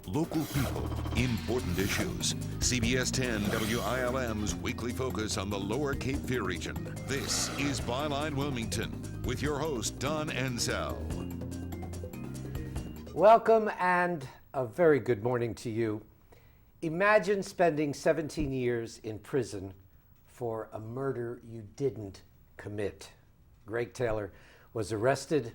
Local people, important issues. CBS 10 WILM's weekly focus on the Lower Cape Fear region. This is Byline Wilmington with your host, Don Ansell. Welcome and a very good morning to you. Imagine spending 17 years in prison for a murder you didn't commit. Greg Taylor was arrested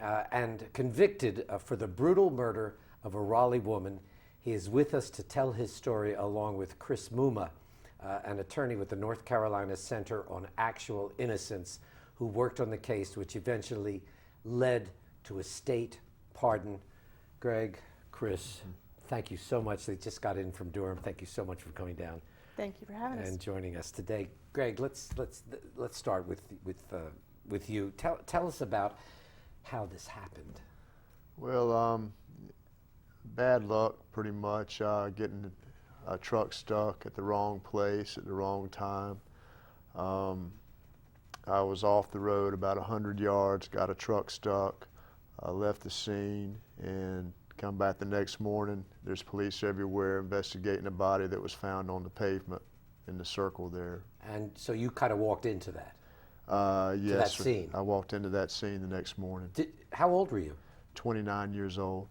and convicted for the brutal murder of a Raleigh woman. He is with us to tell his story along with Chris Muma, an attorney with the North Carolina Center on Actual Innocence, who worked on the case which eventually led to a state pardon. Greg, Chris, thank you so much. They just got in from Durham. Thank you so much for coming down. Thank you for having us. And joining us today. Greg, let's start with you. Tell us about how this happened. Well, bad luck, pretty much. Getting a truck stuck at the wrong place at the wrong time. I was off the road about 100 yards, got a truck stuck, left the scene, and come back the next morning. There's police everywhere investigating a body that was found on the pavement in the circle there. And so you kind of walked into that? Yes, that scene. I walked into that scene the next morning. How old were you? 29 years old.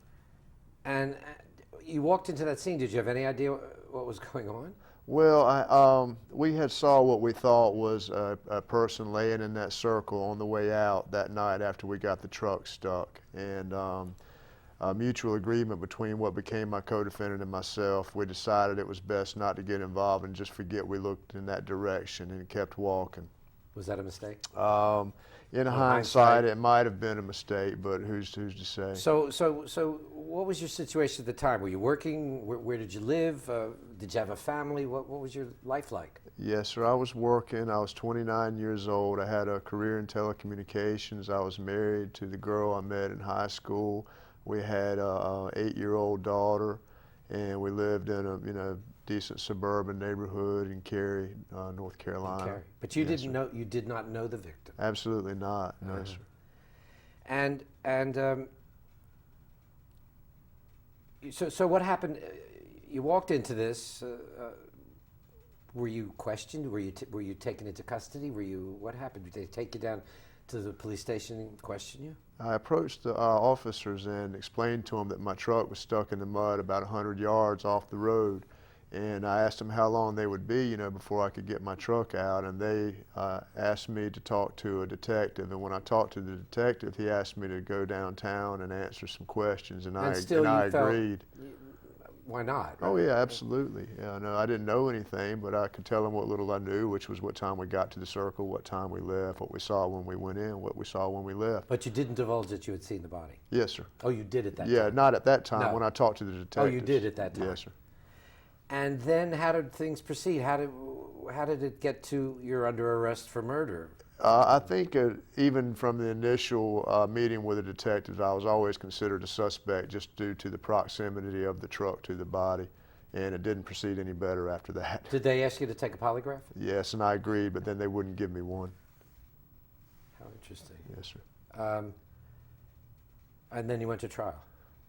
And you walked into that scene. Did you have any idea what was going on? Well, we had saw what we thought was a person laying in that circle on the way out that night after we got the truck stuck. And a mutual agreement between what became my co-defendant and myself, we decided it was best not to get involved and just forget we looked in that direction and kept walking. Was that a mistake? In hindsight, it might have been a mistake, but who's to say? So what was your situation at the time? Were you working? Where did you live? Did you have a family? What was your life like? Yes, sir. I was working. I was 29 years old. I had a career in telecommunications. I was married to the girl I met in high school. We had a 8-year-old daughter, and we lived in a decent suburban neighborhood in Cary, North Carolina. Cary. But you did not know the victim. Absolutely not. No, sir. And so what happened? You walked into this. Were you questioned? Were you taken into custody? What happened? Did they take you down to the police station and question you? I approached the officers and explained to them that my truck was stuck in the mud about 100 yards off the road. And I asked them how long they would be, before I could get my truck out. And they asked me to talk to a detective. And when I talked to the detective, he asked me to go downtown and answer some questions. And I agreed. Why not? Right? Oh, yeah, absolutely. Yeah, no, I didn't know anything, but I could tell them what little I knew, which was what time we got to the circle, what time we left, what we saw when we went in, what we saw when we left. But you didn't divulge that you had seen the body? Yes, sir. Oh, you did at that time? Yeah, not at that time, No. when I talked to the detective. Oh, you did at that time? Yes, sir. And then how did things proceed? How did it get to you're under arrest for murder? I think even from the initial meeting with the detectives, I was always considered a suspect just due to the proximity of the truck to the body, and it didn't proceed any better after that. Did they ask you to take a polygraph? Yes, and I agreed, but then they wouldn't give me one. How interesting. Yes, sir. And then you went to trial?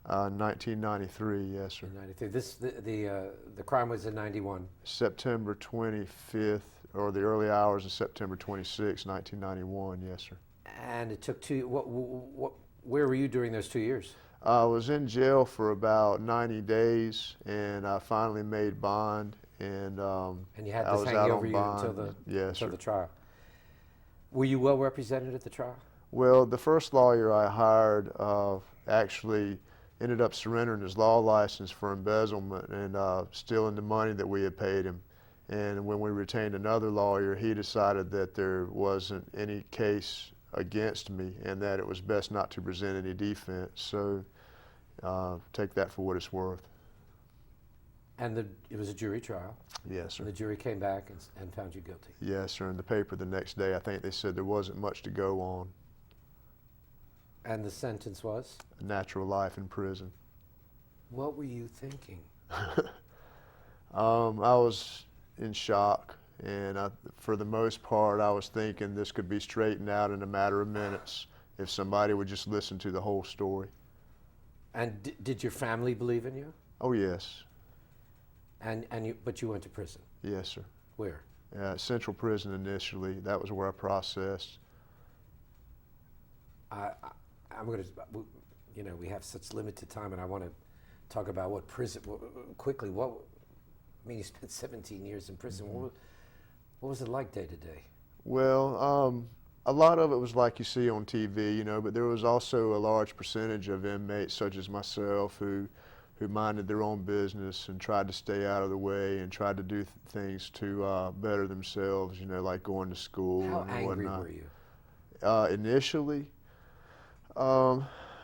1993, yes, sir. In 93. The crime was in 91. September 25th, or the early hours of September 26, 1991, yes, sir. And it took where were you during those 2 years? I was in jail for about 90 days, and I finally made bond, and you had I this was hanging out over on you bond. until the trial. Were you well represented at the trial? Well, the first lawyer I hired actually ended up surrendering his law license for embezzlement and stealing the money that we had paid him. And when we retained another lawyer, he decided that there wasn't any case against me and that it was best not to present any defense. So take that for what it's worth. And it was a jury trial? Yes, sir. And the jury came back and found you guilty? Yes, sir. In the paper the next day, I think they said there wasn't much to go on. And the sentence was? Natural life in prison. What were you thinking? I was in shock, and for the most part, I was thinking this could be straightened out in a matter of minutes if somebody would just listen to the whole story. And did your family believe in you? Oh, yes. But you went to prison. Yes, sir. Where? Central Prison initially. That was where I processed. I'm going to, you know, we have such limited time, and I want to talk about what prison, quickly, I mean, you spent 17 years in prison. What was it like day to day? Well, a lot of it was like you see on TV, you know, but there was also a large percentage of inmates such as myself who minded their own business and tried to stay out of the way and tried to do things to better themselves, you know, like going to school How and angry whatnot. were you? Initially,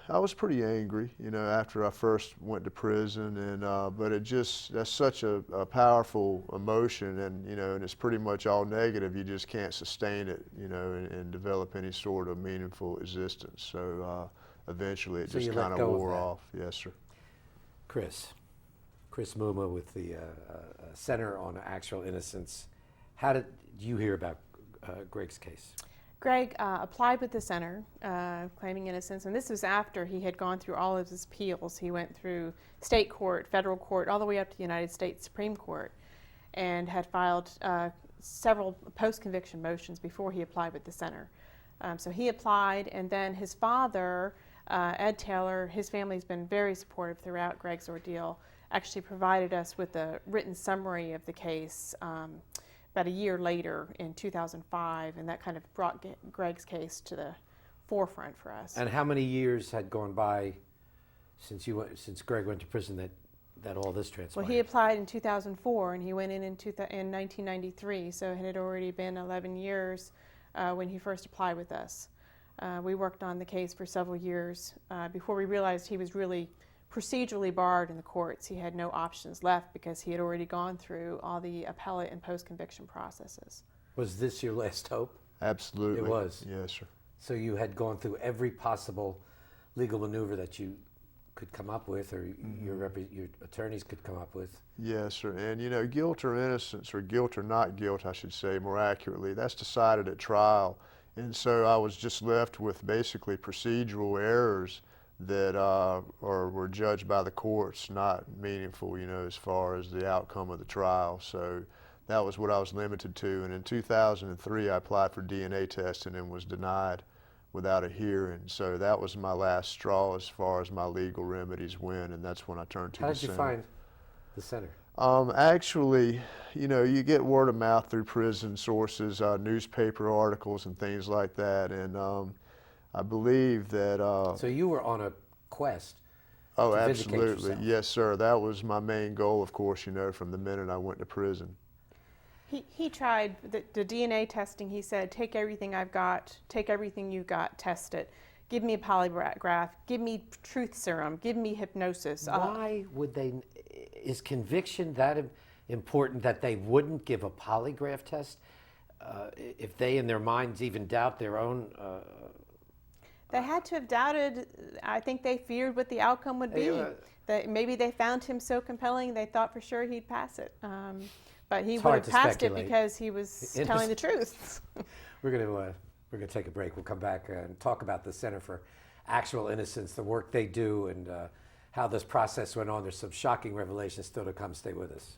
I was pretty angry, you know, after I first went to prison, and but that's such a powerful emotion, and you know, and it's pretty much all negative. You just can't sustain it, you know, and develop any sort of meaningful existence. So eventually, it just kind of wore off. Yes, sir. Chris Muma with the Center on Actual Innocence. How did you hear about Greg's case? Greg applied with the center, claiming innocence, and this was after he had gone through all of his appeals. He went through state court, federal court, all the way up to the United States Supreme Court, and had filed several post-conviction motions before he applied with the center. So he applied, and then his father, Ed Taylor, his family's been very supportive throughout Greg's ordeal, actually provided us with a written summary of the case about a year later in 2005, and that kind of brought Greg's case to the forefront for us. And how many years had gone by since Greg went to prison that all this transpired? Well, he applied in 2004, and he went in 1993, so it had already been 11 years when he first applied with us. We worked on the case for several years before we realized he was really procedurally barred in the courts. He had no options left because he had already gone through all the appellate and post-conviction processes. Was this your last hope? Absolutely. It was? Yes, sir. So you had gone through every possible legal maneuver that you could come up with, or your attorneys could come up with? Yes, sir. And you know, guilt or innocence, or guilt or not guilt, I should say more accurately, that's decided at trial. And so I was just left with basically procedural errors that were judged by the courts not meaningful, you know, as far as the outcome of the trial. So that was what I was limited to. And in 2003, I applied for DNA testing and was denied without a hearing. So that was my last straw as far as my legal remedies went, and that's when I turned to the center. How did you find the center? Actually, you know, you get word of mouth through prison sources, newspaper articles and things like that, and I believe that... So you were on a quest to vindicate absolutely. yourself. Yes, sir. That was my main goal, of course, you know, from the minute I went to prison. He tried the DNA testing. He said, take everything I've got, take everything you got, test it. Give me a polygraph, give me truth serum, give me hypnosis. Why would they, is conviction that important that they wouldn't give a polygraph test if they in their minds even doubt their own? They had to have doubted. I think they feared what the outcome would be. Maybe they found him so compelling they thought for sure he'd pass it. But he would have passed it because he was telling the truth. We're going to take a break. We'll come back and talk about the Center for Actual Innocence, the work they do, and how this process went on. There's some shocking revelations still to come. Stay with us.